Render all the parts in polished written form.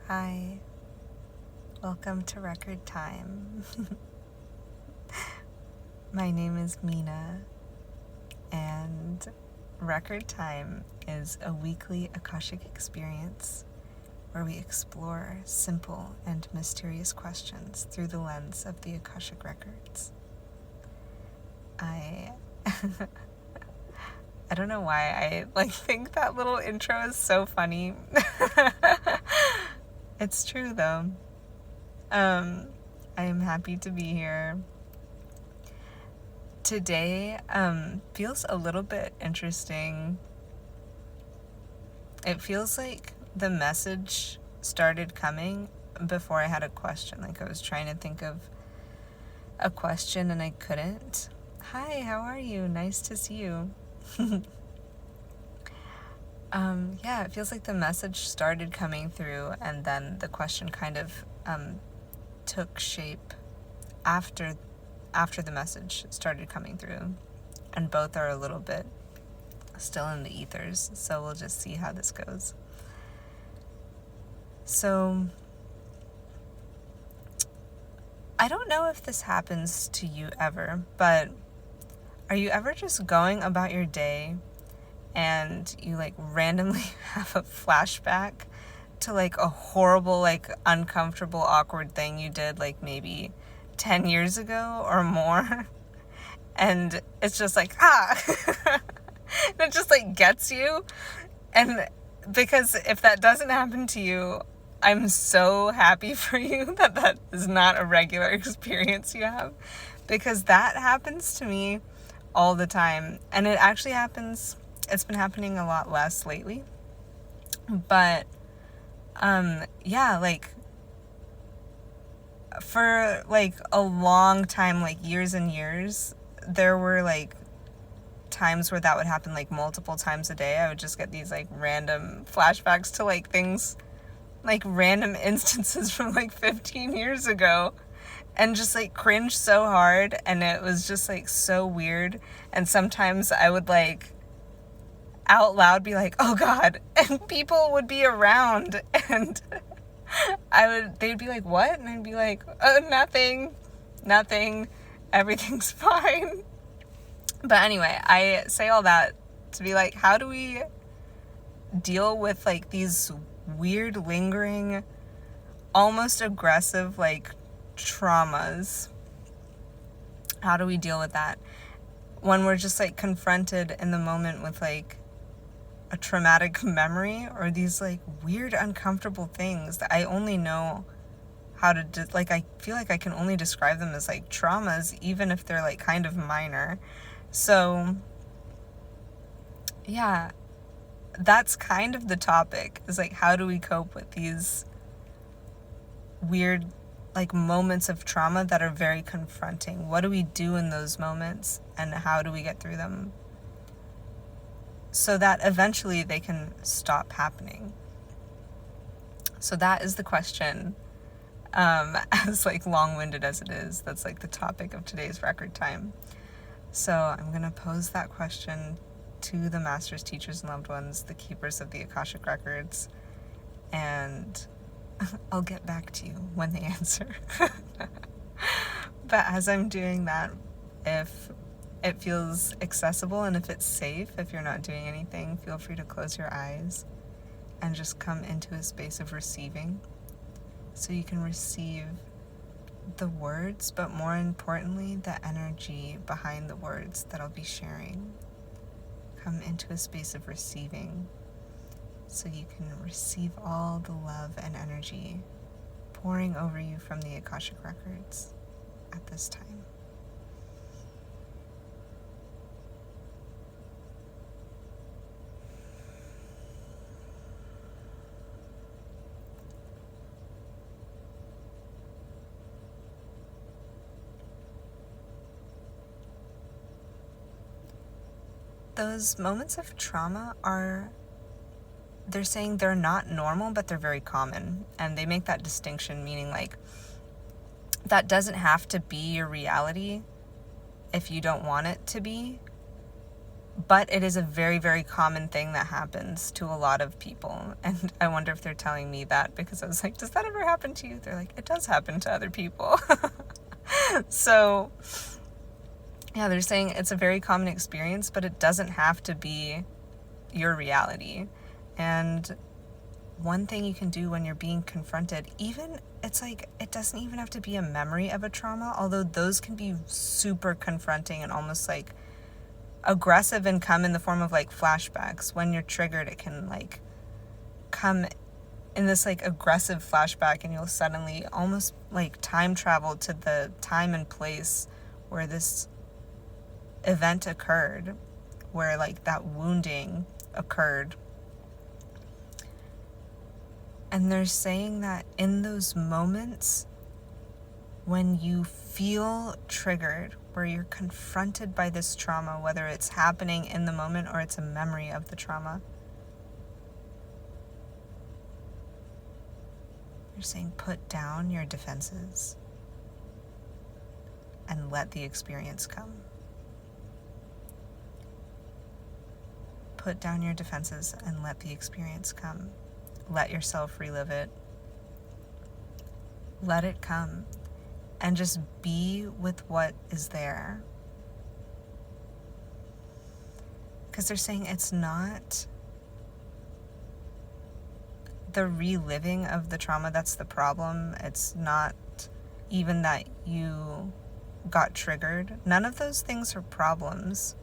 Hi, welcome to Record Time. My name is Mina, and Record Time is a weekly Akashic experience where we explore simple and mysterious questions through the lens of the Akashic records. I don't know why I think that little intro is so funny. It's true though. I am happy to be here. Today feels a little bit interesting. It feels like the message started coming before I had a question. Like I was trying to think of a question and I couldn't. Hi, how are you? Nice to see you. Yeah, it feels like the message started coming through and then the question kind of took shape after the message started coming through, and both are a little bit still in the ethers, so we'll just see how this goes. So I don't know if this happens to you ever, but are you ever just going about your day and you randomly have a flashback to a horrible, uncomfortable, awkward thing you did maybe 10 years ago or more, and it's just and it just gets you? And because if that doesn't happen to you, I'm so happy for you that is not a regular experience you have, because that happens to me all the time. And it actually happens, it's been happening a lot less lately, but for a long time, years and years, there were times where that would happen multiple times a day. I would just get these random flashbacks to things, random instances from 15 years ago, and just cringe so hard, and it was just so weird. And sometimes I would out loud be oh God, and people would be around, and they'd be what? And I'd be nothing, everything's fine. But anyway, I say all that to be how do we deal with these weird, lingering, almost aggressive traumas? How do we deal with that when we're just confronted in the moment with a traumatic memory, or these weird, uncomfortable things that I only know how to I feel I can only describe them as traumas, even if they're kind of minor. So yeah, that's kind of the topic, is how do we cope with these weird moments of trauma that are very confronting? What do we do in those moments, and how do we get through them so that eventually they can stop happening? So that is the question. As long-winded as it is, that's the topic of today's Record Time. So I'm going to pose that question to the masters, teachers, and loved ones, the keepers of the Akashic records, and I'll get back to you when they answer. But as I'm doing that, if it feels accessible and if it's safe, if you're not doing anything, feel free to close your eyes and just come into a space of receiving, so you can receive the words, but more importantly, the energy behind the words that I'll be sharing. Come into a space of receiving, so you can receive all the love and energy pouring over you from the Akashic records at this time. Those moments of trauma they're saying they're not normal, but they're very common. And they make that distinction, meaning that doesn't have to be your reality if you don't want it to be. But it is a very, very common thing that happens to a lot of people. And I wonder if they're telling me that, because I was like, does that ever happen to you? They're like, it does happen to other people. So, yeah, they're saying it's a very common experience, but it doesn't have to be your reality. And one thing you can do when you're being confronted, even, it's like, it doesn't even have to be a memory of a trauma, although those can be super confronting and almost like aggressive and come in the form of like flashbacks. When you're triggered, it can like come in this like aggressive flashback, and you'll suddenly almost like time travel to the time and place where this event occurred, where like that wounding occurred. And they're saying that in those moments when you feel triggered, where you're confronted by this trauma, whether it's happening in the moment or it's a memory of the trauma, you're saying put down your defenses and let the experience come. Put down your defenses and let the experience come. Let yourself relive it. Let it come. And just be with what is there. Because they're saying it's not the reliving of the trauma that's the problem. It's not even that you got triggered. None of those things are problems.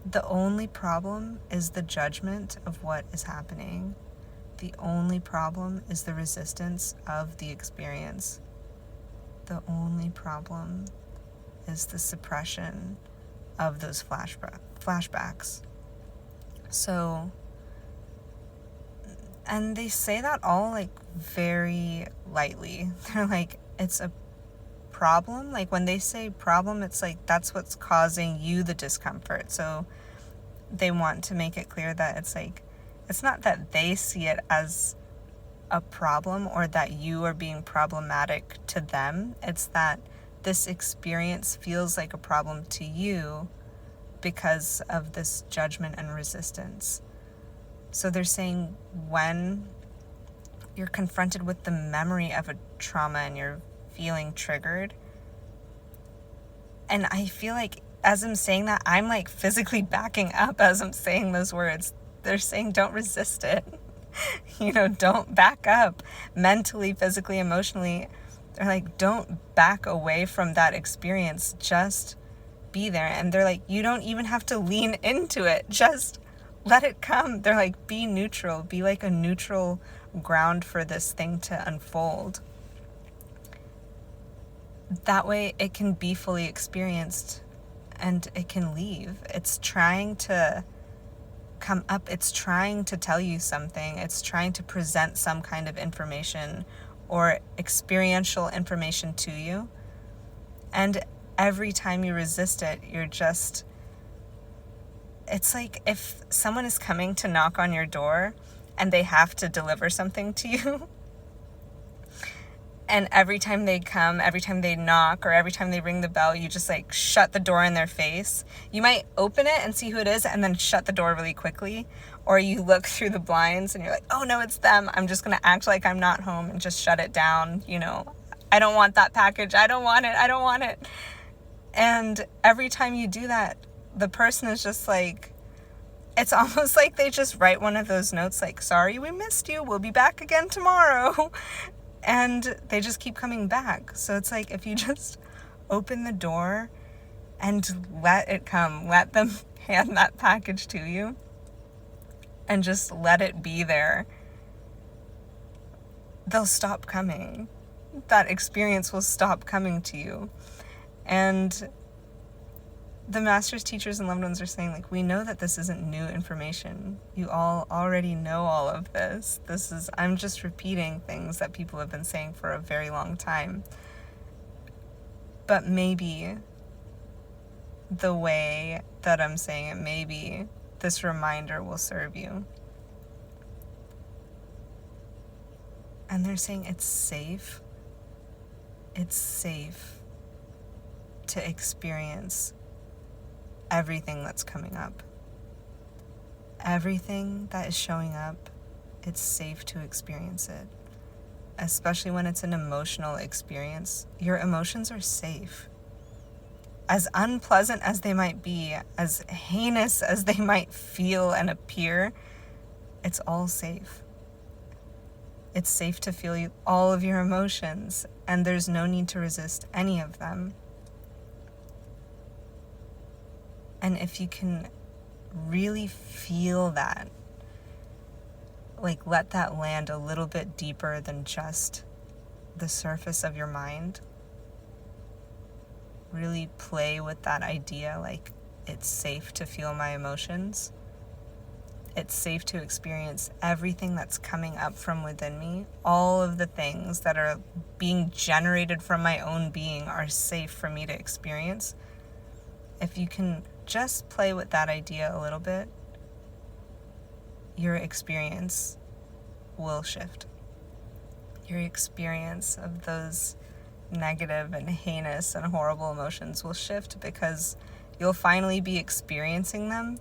The only problem is the judgment of what is happening. The only problem is the resistance of the experience. The only problem is the suppression of those flashbacks. So, and they say that all like very lightly. They're like, it's a problem. Like when they say problem, it's like that's what's causing you the discomfort. So they want to make it clear that it's like, it's not that they see it as a problem or that you are being problematic to them. It's that this experience feels like a problem to you because of this judgment and resistance. So they're saying when you're confronted with the memory of a trauma and you're feeling triggered, and I feel like as I'm saying that, I'm like physically backing up as I'm saying those words. They're saying don't resist it. Don't back up mentally, physically, emotionally. They're like, don't back away from that experience. Just be there. And they're like, you don't even have to lean into it. Just let it come. They're like, be neutral. Be like a neutral ground for this thing to unfold. That way it can be fully experienced and it can leave. It's trying to come up. It's trying to tell you something. It's trying to present some kind of information or experiential information to you. And every time you resist it, it's like if someone is coming to knock on your door and they have to deliver something to you. And every time they come, every time they knock, or every time they ring the bell, you just like shut the door in their face. You might open it and see who it is and then shut the door really quickly. Or you look through the blinds and you're like, oh no, it's them. I'm just going to act like I'm not home and just shut it down. I don't want that package. I don't want it. And every time you do that, the person is just like, it's almost like they just write one of those notes like, sorry, we missed you. We'll be back again tomorrow. And they just keep coming back. So it's like if you just open the door and let it come, let them hand that package to you and just let it be there, they'll stop coming. That experience will stop coming to you. And the masters, teachers, and loved ones are saying, like, we know that this isn't new information. You all already know all of this. I'm just repeating things that people have been saying for a very long time. But maybe the way that I'm saying it, maybe this reminder will serve you. And they're saying it's safe. It's safe to experience everything that's coming up. everything that is showing up, it's safe to experience it. Especially when it's an emotional experience, your emotions are safe. As unpleasant as they might be, as heinous as they might feel and appear, it's all safe. It's safe to feel all of your emotions, and there's no need to resist any of them. And if you can really feel that, like let that land a little bit deeper than just the surface of your mind, really play with that idea, like it's safe to feel my emotions. It's safe to experience everything that's coming up from within me. All of the things that are being generated from my own being are safe for me to experience. If you can just play with that idea a little bit, your experience will shift. Your experience of those negative and heinous and horrible emotions will shift because you'll finally be experiencing them.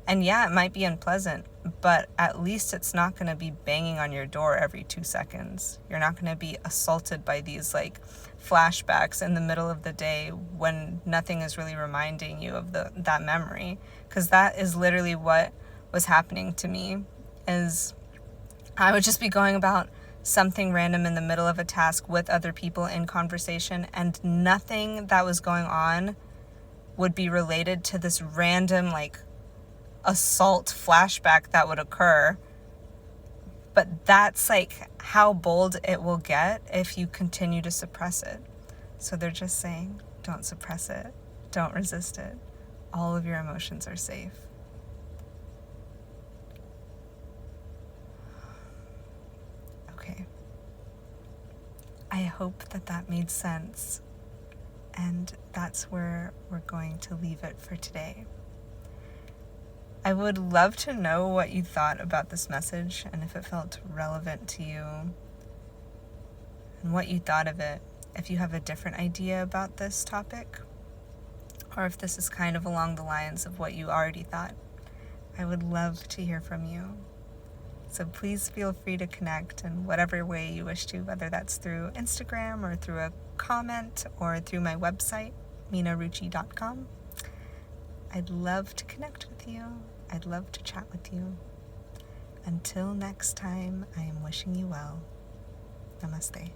And yeah, it might be unpleasant, but at least it's not going to be banging on your door every 2 seconds. You're not going to be assaulted by these like flashbacks in the middle of the day when nothing is really reminding you of that memory. Because that is literally what was happening to me, is I would just be going about something random in the middle of a task with other people in conversation, and nothing that was going on would be related to this random like assault flashback that would occur. But that's like how bold it will get if you continue to suppress it. So they're just saying, don't suppress it, don't resist it. All of your emotions are safe. Okay. I hope that made sense. And that's where we're going to leave it for today. I would love to know what you thought about this message and if it felt relevant to you and what you thought of it. If you have a different idea about this topic, or if this is kind of along the lines of what you already thought, I would love to hear from you. So please feel free to connect in whatever way you wish to, whether that's through Instagram or through a comment or through my website, minaruchi.com. I'd love to connect with you. I'd love to chat with you. Until next time, I am wishing you well. Namaste.